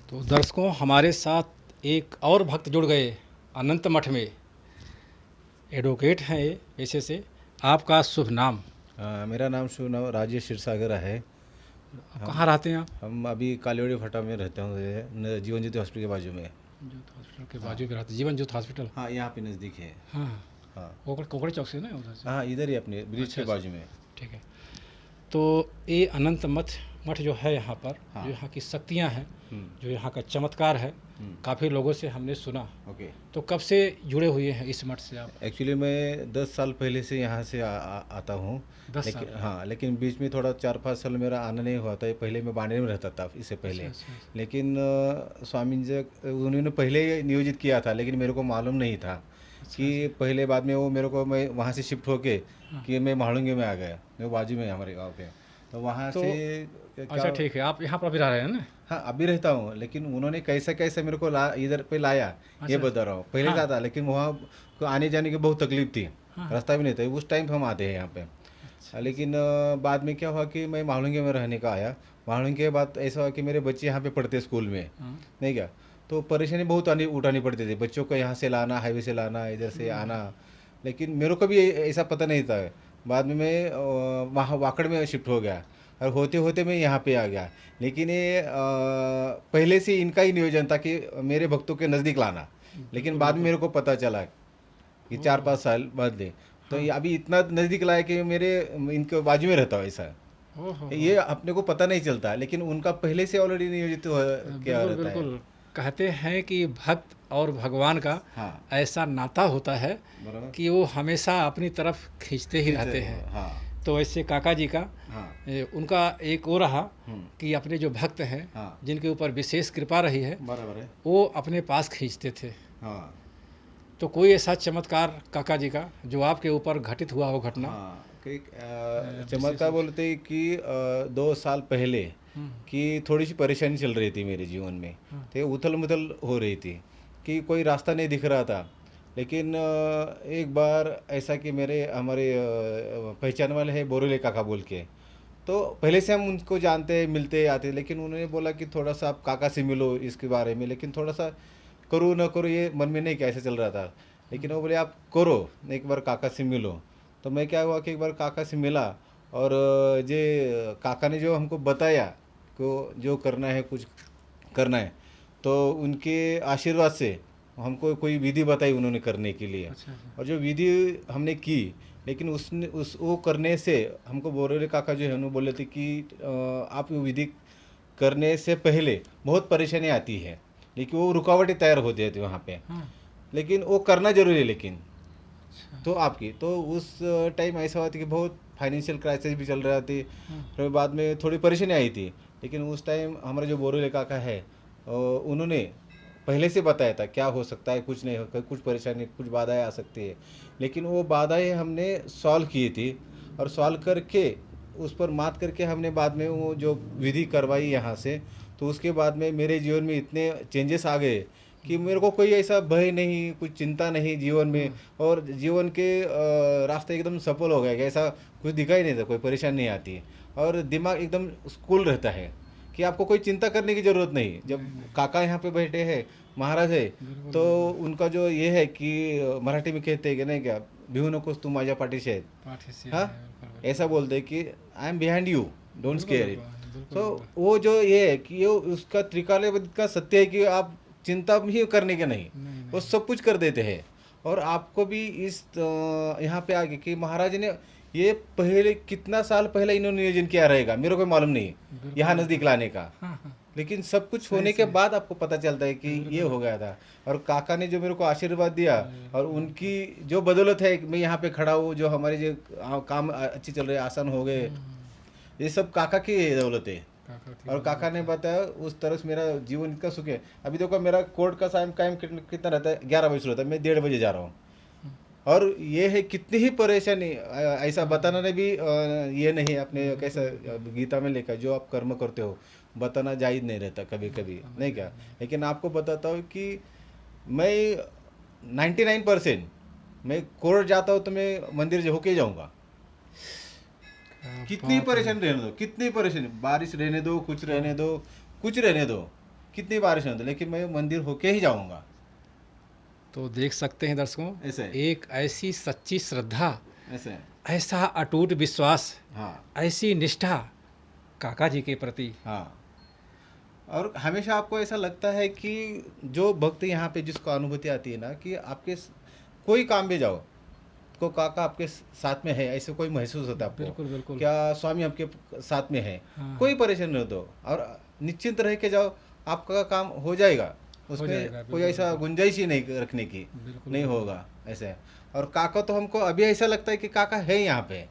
तो दर्शकों, हमारे साथ एक और भक्त जुड़ गए अनंत मठ में। एडवोकेट हैं ये पेशे से। आपका शुभ नाम? मेरा नाम शुभ नाम राजेश क्षीरसागर है। कहाँ रहते हैं आप? हम अभी कालीवाड़ी फटा में रहते हैं, जीवन ज्योति हॉस्पिटल के बाजू में। ज्योत हॉस्पिटल के बाजू में रहते, जीवन ज्योत हॉस्पिटल। हाँ, यहाँ पे नज़दीक है। हाँ, हाँ कोकड़े चौक से ना, उधर से? हाँ, इधर ही अपने ब्रिज अच्छा, के बाजू में। ठीक है। तो ये अनंत मठ जो है यहाँ पर, हाँ। जो यहाँ की शक्तियाँ हैं, हम्म, जो यहाँ का चमत्कार है, हम्म, काफ़ी लोगों से हमने सुना। ओके। तो कब से जुड़े हुए हैं इस मठ से आप? एक्चुअली मैं 10 साल पहले से यहाँ से आता हूँ। 10 लेकिन साल? हाँ, लेकिन बीच में थोड़ा 4-5 साल मेरा आना नहीं हुआ था। पहले मैं बांडे में रहता था इससे पहले। अच्छा, अच्छा, अच्छा। लेकिन स्वामी जी उन्होंने पहले ही नियोजित किया था, लेकिन मेरे को मालूम नहीं था कि पहले बाद में वो मेरे को, मैं वहाँ से शिफ्ट होके हाँ। कि मैं महाड़ूंगे में आ गया। मैं बाजू में हमारे गांव पे, तो वहाँ तो से अच्छा, ठीक है। आप यहाँ पर अभी रह रहे हैं ना? हाँ, अभी रहता हूँ। लेकिन उन्होंने कैसे कैसे मेरे को इधर पे लाया, ये अच्छा। बता रहा हूँ। पहले हाँ। का था, लेकिन वहाँ को आने जाने की बहुत तकलीफ थी। हाँ। रास्ता भी नहीं था उस टाइम पे। हम आते हैं यहाँ पे। अच्छा, लेकिन बाद में क्या हुआ कि मैं महाड़ूंगे में रहने का आया। महाड़ूंगे के बाद ऐसा हुआ कि मेरे बच्चे यहाँ पे पढ़ते स्कूल में, हाँ। नहीं क्या, तो परेशानी बहुत उठानी पड़ती थी। बच्चों को यहाँ से लाना, हाईवे से लाना, इधर से आना। लेकिन मेरे को भी ऐसा पता नहीं था। बाद में मैं वहाँ वाकड़ में शिफ्ट हो गया, और होते होते मैं यहाँ पे आ गया। लेकिन ये पहले से इनका ही नियोजन था कि मेरे भक्तों के नज़दीक लाना। लेकिन बाद में मेरे को पता चला कि 4-5 साल बाद ले, तो ये अभी इतना नज़दीक लाया कि मेरे इनके बाजू में रहता हूँ ऐसा। ओहो। ये अपने को पता नहीं चलता, लेकिन उनका पहले से ऑलरेडी नियोजित क्या बिल्कुल रहता है। बिल्कुल। कहते हैं कि भक्त और भगवान का हाँ, ऐसा नाता होता है बराबर। कि वो हमेशा अपनी तरफ खींचते ही रहते हैं। हाँ तो ऐसे काका जी का हाँ। उनका एक वो रहा हम्म, कि अपने जो भक्त हैं, हाँ, जिनके ऊपर विशेष कृपा रही है, बराबर है। वो अपने पास खींचते थे। हाँ तो कोई ऐसा चमत्कार काका जी का जो आपके ऊपर घटित हुआ हो घटना? हाँ, चमत्कार बोलते हैं कि 2 साल पहले हम्म, कि थोड़ी सी परेशानी चल रही थी मेरे जीवन में। हाँ। तो उथल मुथल हो रही थी कि कोई रास्ता नहीं दिख रहा था। लेकिन एक बार ऐसा कि हमारे पहचान वाले हैं बोरोले काका बोल के। तो पहले से हम उनको जानते मिलते आते, लेकिन उन्होंने बोला कि थोड़ा सा आप काका से मिलो इसके बारे में। लेकिन थोड़ा सा करो ना करो ये मन में नहीं कैसे चल रहा था। लेकिन वो बोले आप करो, एक बार काका से मिलो। तो मैं क्या हुआ कि एक बार काका से मिला, और जे काका ने जो हमको बताया को जो करना है, कुछ करना है, तो उनके आशीर्वाद से हमको कोई विधि बताई उन्होंने करने के लिए। अच्छा, अच्छा। और जो विधि हमने की, लेकिन वो करने से हमको बोरोले काका जो है उन्होंने बोले थे कि आप वो विधि करने से पहले बहुत परेशानी आती है, लेकिन वो रुकावटें तैयार होती रहती है वहाँ पे। हाँ। लेकिन वो करना जरूरी है। लेकिन अच्छा। तो आपकी तो उस टाइम ऐसा हुआ था कि बहुत फाइनेंशियल क्राइसिस भी चल रहा थी। हाँ। फिर बाद में थोड़ी परेशानी आई थी। लेकिन उस टाइम हमारा जो बोरोले काका है, उन्होंने पहले से बताया था क्या हो सकता है, कुछ नहीं हो, कुछ परेशानी, कुछ बाधाएं आ सकती है। लेकिन वो बाधाएं हमने सॉल्व की थी, और सॉल्व करके उस पर मात करके हमने बाद में वो जो विधि करवाई यहाँ से। तो उसके बाद में मेरे जीवन में इतने चेंजेस आ गए कि मेरे को कोई ऐसा भय नहीं, कुछ चिंता नहीं जीवन में। और जीवन के रास्ते एकदम सफल हो गए कि ऐसा कुछ दिखाई नहीं था, कोई परेशानी नहीं आती, और दिमाग एकदम कूल रहता है कि आपको कोई चिंता करने की ज़रूरत नहीं। जब काका यहाँ पे बैठे हैं, महाराज है, तो उनका जो ये है कि मराठी में कहते हैं कि नहीं क्या, भिवू नकोस तू माझ्या पाठीशी आहे। पाठीसी हाँ, है, ऐसा बोलते हैं कि I am behind you, don't square it. बिल्कुल, तो वो जो ये है कि ये उसका त्रिकाल का सत्य है कि आप चिंता भी करने के नहीं, नहीं, वो सब कुछ कर देते हैं। और आपको भी इस यहाँ पे आगे कि महाराज ने ये पहले कितना साल पहले इन्होंने नियोजन किया रहेगा, मेरे को मालूम नहीं बिल्कुल। यहाँ नज़दीक लाने का। हाँ, हाँ। लेकिन सब कुछ होने के बाद आपको पता चलता है कि ये हो गया था। और काका ने जो मेरे को आशीर्वाद दिया, और उनकी जो बदौलत है मैं यहाँ पे खड़ा हूँ, जो हमारे जो काम अच्छी चल रहे, आसान हो गए, ये सब काका की दौलत है। काका की और काका ने बताया उस तरह से मेरा जीवन इतना सुख है। अभी देखो मेरा कोर्ट का टाइम कितना रहता है, 11 बजे शुरू होता है, मैं 1:30 बजे जा रहा हूँ। और ये है कितनी ही परेशानी, ऐसा बताना ने भी ये नहीं है। अपने कैसा गीता में लिखा है, जो आप कर्म करते हो बताना जायज़ नहीं रहता कभी कभी, नहीं क्या। लेकिन आपको बताता हूँ कि मैं 99% मैं कोर्ट जाता हूँ तो मैं मंदिर होके जाऊँगा। कितनी परेशानी रहने दो, कितनी परेशानी, बारिश रहने दो, कुछ रहने दो, कुछ रहने दो, कितनी बारिश होती लेकिन मैं मंदिर होके ही जाऊंगा। तो देख सकते हैं दर्शकों, ऐसे है, एक ऐसी सच्ची श्रद्धा, ऐसे है। ऐसा अटूट विश्वास, हाँ ऐसी निष्ठा काका जी के प्रति। हाँ। और हमेशा आपको ऐसा लगता है कि जो भक्त यहाँ पे जिसको अनुभूति आती है ना कि आपके कोई काम भी जाओ तो काका आपके साथ में है, ऐसे कोई महसूस होता है आपको। बिल्कुल बिल्कुल। क्या स्वामी आपके साथ में है, हाँ, कोई परेशानी नहीं हो तो, और निश्चिंत रह के जाओ, आपका काम हो जाएगा। उसमें जाएगा, कोई बिल्कुल, ऐसा गुंजाइश ही नहीं रखने की, बिल्कुल नहीं बिल्कुल। होगा ऐसे। और काका तो हमको अभी ऐसा लगता है कि काका है यहाँ पे।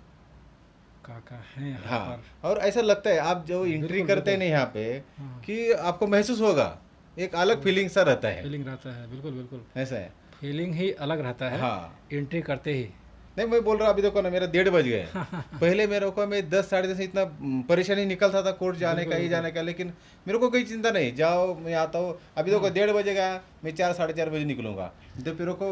काका हैं यहाँ हाँ, पर। और ऐसा लगता है आप जो एंट्री बिल्कुल करते हैं बिल्कुल। ना यहाँ पे हाँ, कि आपको महसूस होगा, एक अलग फीलिंग सा रहता है। फीलिंग रहता है, बिल्कुल बिल्कुल। ऐसा है। फीलिंग ही अलग रहता है हाँ, एंट्री करते ही। नहीं मैं बोल रहा अभी देखो ना, मेरा 1:30 बज गए। पहले मेरे को मैं 10 साढ़े 10 इतना परेशानी निकलता था कोर्ट जाने बिल्कुल का, ही जाने का, लेकिन मेरे को कोई चिंता नहीं, जाओ मैं आता हूँ। अभी देखो 1:30 बजे गया, मैं 4 साढ़े 4 बजे निकलूंगा। तो फिर को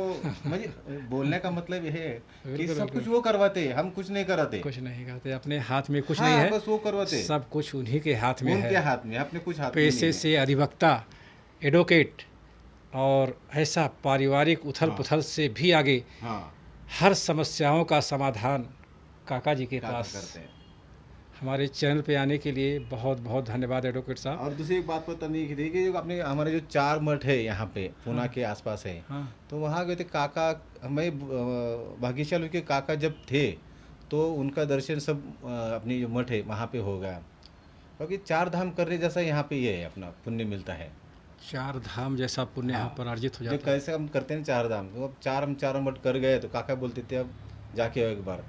मुझे बोलने का मतलब ये है कि बिल्कुल सब कुछ बिल्कुल। वो करवाते, हम कुछ नहीं कराते। कुछ नहीं करते, अपने हाथ में कुछ नहीं हाँ, है, बस वो करवाते, सब कुछ उन्हीं के हाथ में उनके है। हाथ में, अपने कुछ हाथ में पेशे नहीं है। से अधिवक्ता, एडवोकेट, और ऐसा पारिवारिक उथल हाँ। पुथल से भी आगे हाँ, हर समस्याओं का समाधान काका जी के काका पास। करते हैं। हमारे चैनल पे आने के लिए बहुत बहुत धन्यवाद एडवोकेट साहब। और दूसरी एक बात पता नहीं थी कि जो अपने हमारे जो 4 मठ है यहाँ पे पूना हाँ। के आसपास है, हाँ, तो वहाँ गए थे काका। मैं भाग्यशाली के काका जब थे तो उनका दर्शन सब अपनी जो मठ है वहाँ पे हो गया, क्योंकि 4 धाम करने जैसा यहाँ पे ये है, अपना पुण्य मिलता है। 4 धाम जैसा पुण्य यहाँ हाँ, पर अर्जित हो जो जाता है। कैसे हम करते हैं 4 धाम, तो अब 4 हम 4 मठ कर गए तो काका बोलते थे अब जाके आओ एक बार।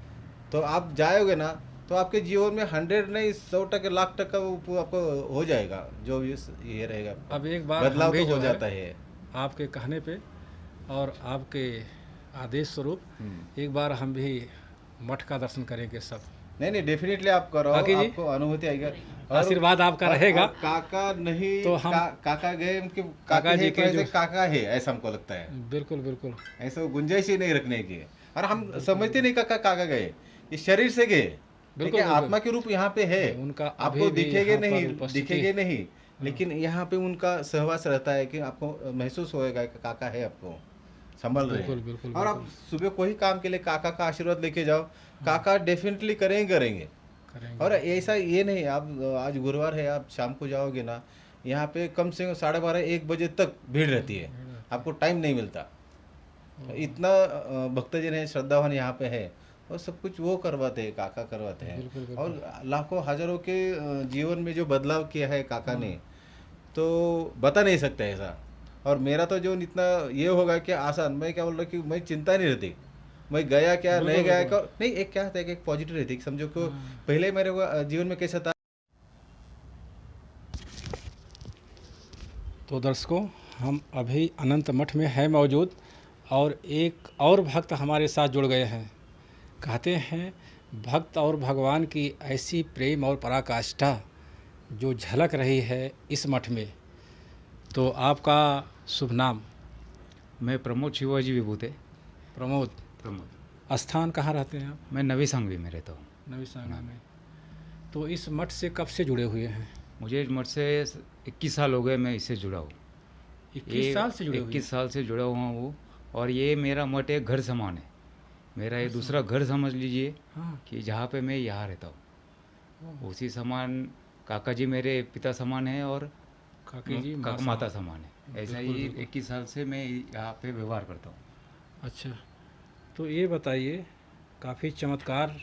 तो आप जाओगे ना तो आपके जीवन में 100 नहीं 100% लाख टका वो आपको हो जाएगा, जो ये रहेगा, अब एक बार हम बदलाव भी तो जो हो है जाता है। आपके कहने पे और आपके आदेश स्वरूप एक बार हम भी मठ का दर्शन करेंगे सब। नहीं नहीं, डेफिनेटली आप करो, बाकी जी, आपको अनुभूति आएगा। आशीर्वाद आपका रहेगा। और काका नहीं तो हम काका गए उनके काका काका जी है के तो ऐसे जो काका है ऐसा हमको लगता है। बिल्कुल बिल्कुल। ऐसा गुंजाइश ही नहीं रखने की। और हम समझते नहीं काका काका गए, ये शरीर से गए, बिल्कुल लेकिन बिल्कुल। आत्मा के रूप यहाँ पे है। उनका आपको अभी भी दिखेगे यहाँ पर नहीं, उपस्थिति। दिखेगे नहीं, लेकिन यहाँ पे उनका सहवास रहता है कि आपको महसूस होएगा कि काका है, आपको संभल रहे बिल्कुल हैं। बिल्कुल और आप बिल्कुल सुबह कोई काम के लिए काका का आशीर्वाद लेके जाओ, काका डेफिनेटली करेंगे। करेंगे। और ऐसा ये नहीं, आप आज गुरुवार है, आप शाम को जाओगे ना, यहाँ पे कम से कम 12:30-1 बजे तक भीड़ रहती है, आपको टाइम नहीं मिलता। इतना भक्तजन है, श्रद्धावान यहाँ पे है, और सब कुछ वो करवाते हैं, काका करवाते हैं। बिल्कुल बिल्कुल। और लाखों हजारों के जीवन में जो बदलाव किया है काका ने, तो बता नहीं सकता ऐसा। और मेरा तो जो इतना ये होगा कि आसान, मैं क्या बोल रहा कि मैं चिंता नहीं रहती, मैं गया क्या बिल्कुल नहीं गया बिल्कुल। क्या नहीं, एक क्या होता है कि एक पॉजिटिव रहती है, समझो को हाँ। पहले मेरे को जीवन में कैसा था। तो दर्शकों, हम अभी अनंत मठ में है मौजूद, और एक और भक्त हमारे साथ जुड़ गए हैं। कहते हैं भक्त और भगवान की ऐसी प्रेम और पराकाष्ठा जो झलक रही है इस मठ में। तो आपका शुभ नाम? मैं प्रमोद शिवाजी विभूते। प्रमोद। प्रमोद। स्थान कहाँ रहते हैं आप? मैं नवी सांगवी में रहता हूँ। नवी सांगा में। तो इस मठ से कब से जुड़े हुए हैं? मुझे इस मठ से 21 साल हो गए, मैं इससे जुड़ा हूँ। 21 साल से जुड़े हुए 21 साल से जुड़ा हुआ हूँ। और ये मेरा मठ एक घर समान है, मेरा ये दूसरा घर समझ लीजिए, हाँ। कि जहाँ पे मैं यहाँ रहता हूँ उसी समान काका जी मेरे पिता समान है, और काकी जी माता समान है। ऐसा बिल्कुल, ही बिल्कुल। 21 साल से मैं यहाँ पे व्यवहार करता हूँ। अच्छा, तो ये बताइए, काफ़ी चमत्कार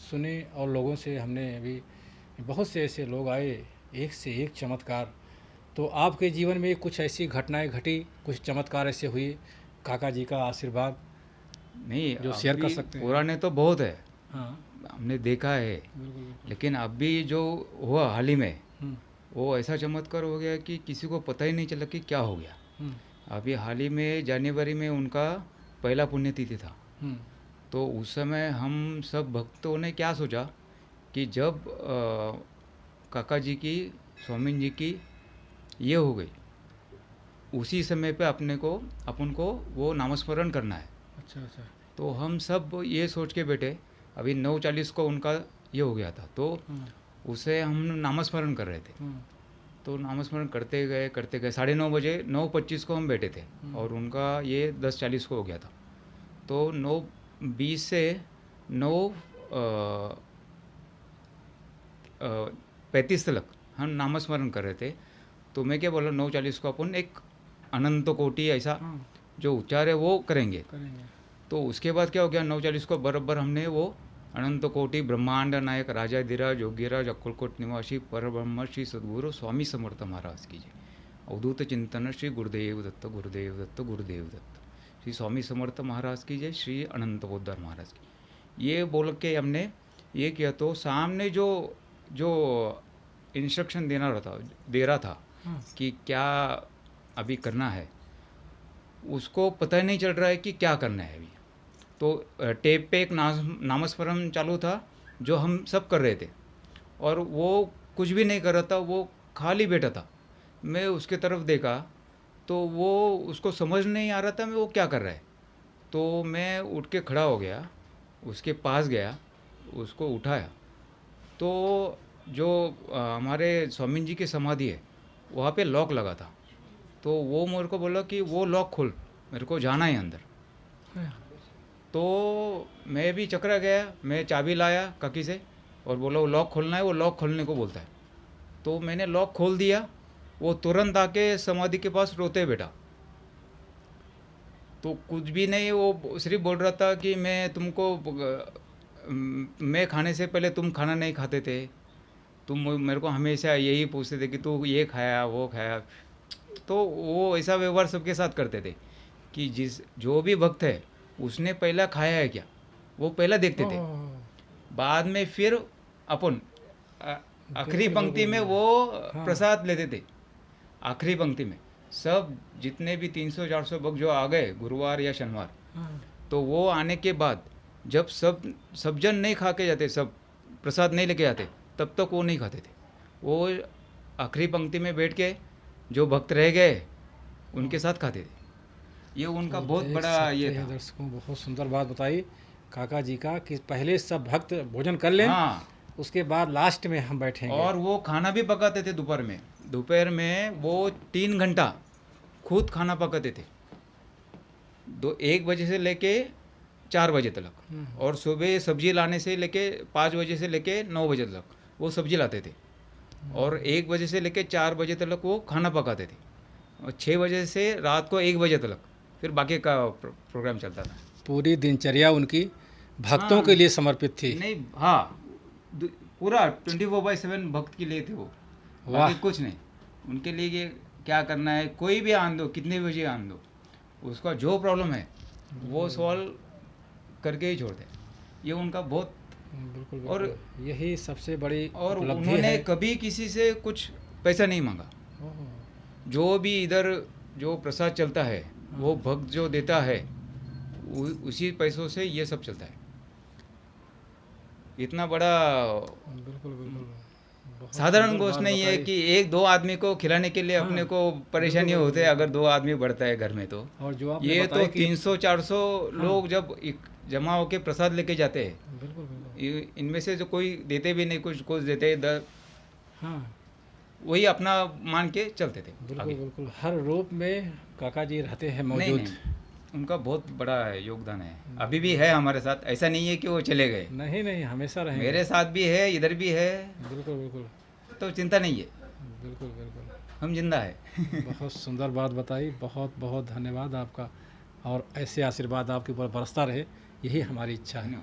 सुने और लोगों से हमने अभी बहुत से ऐसे लोग आए, एक से एक चमत्कार। तो आपके जीवन में कुछ ऐसी घटनाएं घटी, कुछ चमत्कार ऐसे हुए, काका जी का आशीर्वाद नहीं, जो शेयर कर अभी सकते हैं? पुराने तो बहुत है, हाँ, हमने देखा है, बिल्कुल बिल्कुल। लेकिन अभी जो हुआ हाल ही में, हम्म, वो ऐसा चमत्कार हो गया कि किसी को पता ही नहीं चला कि क्या हो गया। हम्म, अभी हाल ही में जनवरी में उनका पहला पुण्यतिथि था। हम्म, तो उस समय हम सब भक्तों ने क्या सोचा कि जब काका जी की, स्वामी जी की ये हो गई, उसी समय पे अपन को वो नामस्मरण करना है। अच्छा अच्छा। तो हम सब ये सोच के बैठे, अभी 9:40 को उनका ये हो गया था, तो हम्म, उसे हम नामस्मरण कर रहे थे। हम्म, तो नामस्मरण करते गए 9:30 बजे 9:25 को हम बैठे थे और उनका ये 10:40 को हो गया था। तो 9:20 से 9:35 तक हम नामस्मरण कर रहे थे। तो मैं क्या बोला 9:40 को अपन एक अनंत कोटि ऐसा जो उच्चार है वो करेंगे। तो उसके बाद क्या हो गया 9:40 को बराबर हमने वो अनंत कोटि ब्रह्मांड नायक राजाधिराज योगीराज अक्कलकोट निवासी परब्रह्म श्री सद्गुरु स्वामी समर्थ महाराज की जय। अवधूत चिंतन श्री गुरुदेव दत्त गुरुदेव दत्त गुरुदेव दत्त श्री स्वामी समर्थ महाराज की जय, श्री अनंत पोद्दार महाराज की। ये बोल के हमने ये किया। तो सामने जो जो इंस्ट्रक्शन दे रहा था कि क्या अभी करना है, उसको पता ही नहीं चल रहा है कि क्या करना है अभी। तो टेप पे एक नामस्मरण चालू था जो हम सब कर रहे थे और वो कुछ भी नहीं कर रहा था, वो खाली बैठा था। मैं उसके तरफ देखा तो वो उसको समझ नहीं आ रहा था मैं वो क्या कर रहा है। तो मैं उठ के खड़ा हो गया, उसके पास गया, उसको उठाया। तो जो हमारे स्वामी जी की समाधि है वहाँ पे लॉक लगा था। तो वो मेरे को बोला कि वो लॉक खोल, मेरे को जाना है अंदर। तो मैं भी चकरा गया, मैं चाबी लाया काकी से और बोला वो लॉक खोलना है, वो लॉक खोलने को बोलता है। तो मैंने लॉक खोल दिया, वो तुरंत आके समाधि के पास रोते बैठा। तो कुछ भी नहीं, वो सिर्फ बोल रहा था कि मैं खाने से पहले तुम खाना नहीं खाते थे, तुम मेरे को हमेशा यही पूछते थे कि तू ये खाया वो खाया। तो वो ऐसा व्यवहार सबके साथ करते थे कि जो भी भक्त है उसने पहला खाया है क्या वो पहला देखते थे। बाद में फिर अपन आखिरी पंक्ति में वो प्रसाद लेते थे। आखिरी पंक्ति में सब जितने भी 300-400 भक्त जो आ गए गुरुवार या शनिवार, तो वो आने के बाद जब सब जन नहीं खा के जाते, सब प्रसाद नहीं लेके जाते, तब तक वो नहीं खाते थे। वो आखिरी पंक्ति में बैठ के जो भक्त रह गए उनके साथ खाते थे। ये उनका बहुत बड़ा ये था। दर्शकों बहुत सुंदर बात बताई काका जी का कि पहले सब भक्त भोजन कर लें, हाँ, उसके बाद लास्ट में हम बैठेंगे। और वो खाना भी पकाते थे दोपहर में वो 3 घंटा खुद खाना पकाते थे, 1 बजे से लेके 4 बजे तक। और सुबह सब्जी लाने से लेके 5 बजे से लेके 9 बजे तक वो सब्जी लाते थे और 1 बजे से लेके 4 बजे तक वो खाना पकाते थे और 6 बजे से रात को 1 बजे तक फिर बाकी का प्रोग्राम चलता था। पूरी दिनचर्या उनकी भक्तों हाँ, के लिए समर्पित थी। नहीं, हाँ, पूरा 24/7 भक्त के लिए थे वो, बाकी कुछ नहीं। उनके लिए ये क्या करना है, कोई भी आन दो, कितने बजे आन दो, उसका जो प्रॉब्लम है वो सॉल्व करके ही छोड़ते। ये उनका बहुत बिल्कुल, और यही सबसे बड़ी और उपलब्धि उन्होंने है। कभी किसी से कुछ पैसा नहीं मांगा। जो भी इधर जो प्रसाद चलता है वो भक्त जो देता है उसी पैसों से ये सब चलता है। इतना बड़ा बहुत साधारण सुंदर गोष्ट बात नहीं है बताई। कि 1-2 आदमी को खिलाने के लिए अपने को परेशानी होते है अगर 2 आदमी बढ़ता है घर में। तो और जो आपने ये बताया तो कि 300-400 लोग जब जमा होके प्रसाद लेके जाते हैं, बिल्कुल, इनमें से जो कोई देते भी नहीं, कुछ देते हैं, हाँ, वही अपना मान के चलते थे आगे। बिल्कुल हर रूप में काका जी रहते हैं नहीं, मौजूद। नहीं, उनका बहुत बड़ा योगदान है, अभी भी है हमारे साथ। ऐसा नहीं है कि वो चले गए, नहीं हमेशा रहेंगे। मेरे साथ भी है, इधर भी है, बिल्कुल तो चिंता नहीं है, बिल्कुल हम जिंदा है। बहुत सुंदर बात बताई, बहुत बहुत धन्यवाद आपका। और ऐसे आशीर्वाद आपके ऊपर बरसता रहे, यही हमारी इच्छा है।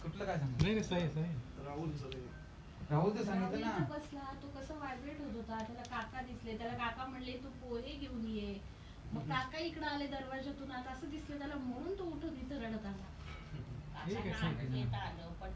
कुठलं काय सांगितलं? नहीं सही राहुल तर सांगितलं ना. बसला तो कसं व्हायब्रेट होत होता. त्याला काका दिसले, त्याला काका म्हणले तू पोहे घेऊन ये. मग काका इकडे आले दरवाजातून, आता असं दिसलं त्याला म्हणून तो उठून इथं रडत आला. ठीक आहे, ठीक आहे. येता आलं पण